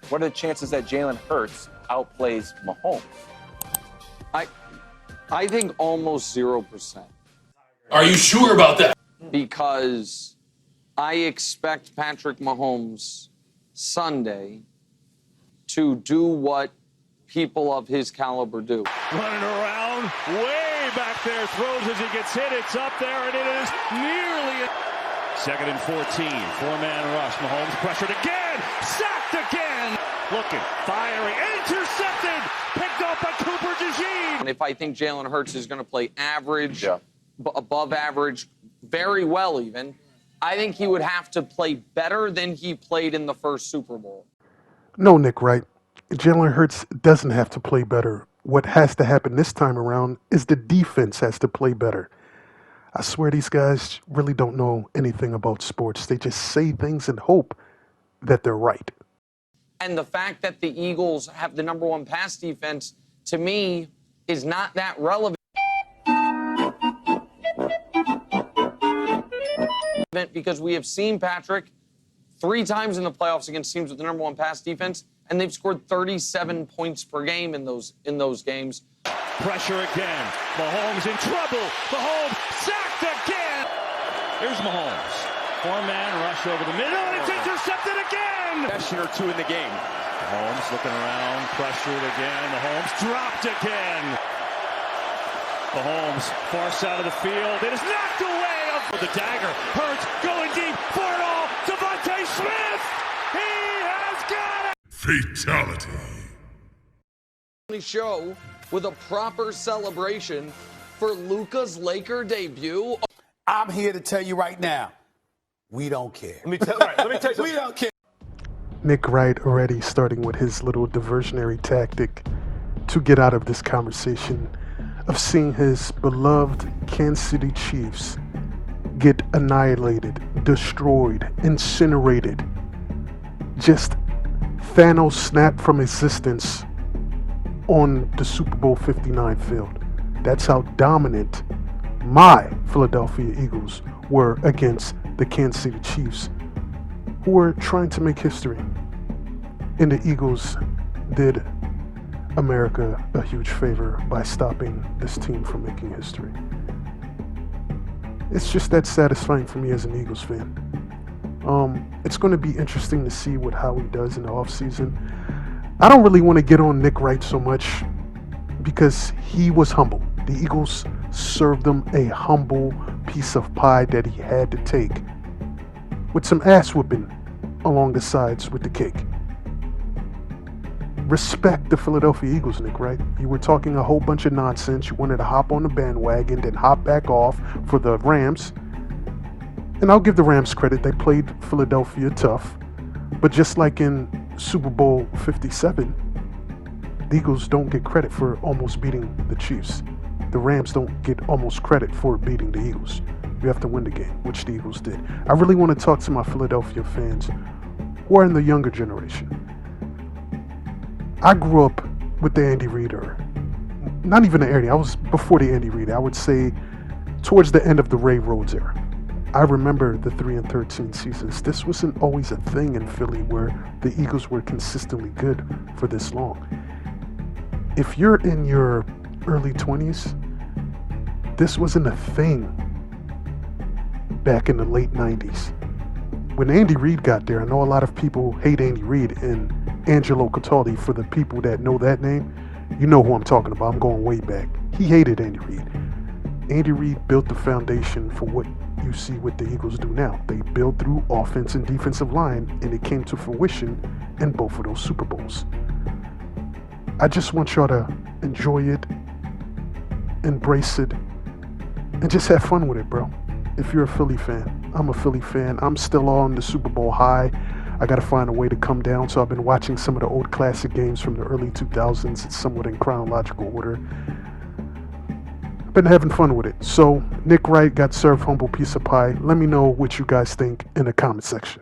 What are the chances that Jalen Hurts outplays Mahomes? I think almost 0%. Are you sure about that? Because I expect Patrick Mahomes Sunday to do what people of his caliber do. Running around, way back there, throws as he gets hit. It's up there, and it is nearly. Second and 14, four-man rush. Mahomes pressured again, sacked again. Looking, firing, intercepted, picked up by Cooper DeJean. And if I think Jalen Hurts is going to play average, above average, very well even, I think he would have to play better than he played in the first Super Bowl. No, Nick Wright. Jalen Hurts doesn't have to play better. What has to happen this time around is the defense has to play better. I swear these guys really don't know anything about sports. They just say things and hope that they're right. And the fact that the Eagles have the number one pass defense, to me, is not that relevant. Because we have seen Patrick 3 times in the playoffs against teams with the number one pass defense, and they've scored 37 points per game in those games. Pressure again. Mahomes in trouble. Mahomes sacked again. Here's Mahomes. Four-man rush over the middle, and it's intercepted again. Possession or 2 in the game. Mahomes looking around, pressured again. Mahomes dropped again. Mahomes, far side of the field. It is knocked away. With the dagger. Hurts going deep for it all. Devontae Smith. He has got it. Fatality. Show with a proper celebration for Luka's Laker debut. I'm here to tell you right now, we don't care. Let me tell you We don't care. Nick Wright already starting with his little diversionary tactic to get out of this conversation of seeing his beloved Kansas City Chiefs get annihilated, destroyed, incinerated, just Thanos snapped from existence on the Super Bowl 59 field. That's how dominant my Philadelphia Eagles were against the Kansas City Chiefs, who were trying to make history. And the Eagles did America a huge favor by stopping this team from making history. It's just that satisfying for me as an Eagles fan. It's going to be interesting to see how he does in the offseason. I don't really want to get on Nick Wright so much because he was humble. The Eagles served him a humble piece of pie that he had to take with some ass whooping along the sides with the cake. Respect the Philadelphia Eagles, Nick Wright. You were talking a whole bunch of nonsense. You wanted to hop on the bandwagon, then hop back off for the Rams. And I'll give the Rams credit. They played Philadelphia tough. But just like in Super Bowl 57, the Eagles don't get credit for almost beating the Chiefs. The Rams don't get almost credit for beating the Eagles. You have to win the game, which the Eagles did. I really want to talk to my Philadelphia fans who are in the younger generation. I grew up with the Andy Reid era. Not even the Andy. I was before the Andy Reid. I would say towards the end of the Ray Rhodes era. I remember the 3-13 seasons. This wasn't always a thing in Philly where the Eagles were consistently good for this long. If you're in your early 20s, this wasn't a thing back in the late 90s. When Andy Reid got there, I know a lot of people hate Andy Reid and Angelo Cataldi. For the people that know that name, you know who I'm talking about. I'm going way back. He hated Andy Reid. Andy Reid built the foundation for what you see what the Eagles do now. They build through offense and defensive line, and it came to fruition in both of those Super Bowls. I just want y'all to enjoy it, embrace it, and just have fun with it, bro. If you're a Philly fan, I'm a Philly fan. I'm still on the Super Bowl high. I got to find a way to come down, so I've been watching some of the old classic games from the early 2000s. It's somewhat in chronological order. I've been having fun with it. So Nick Wright got served humble piece of pie. Let me know what you guys think in the comment section.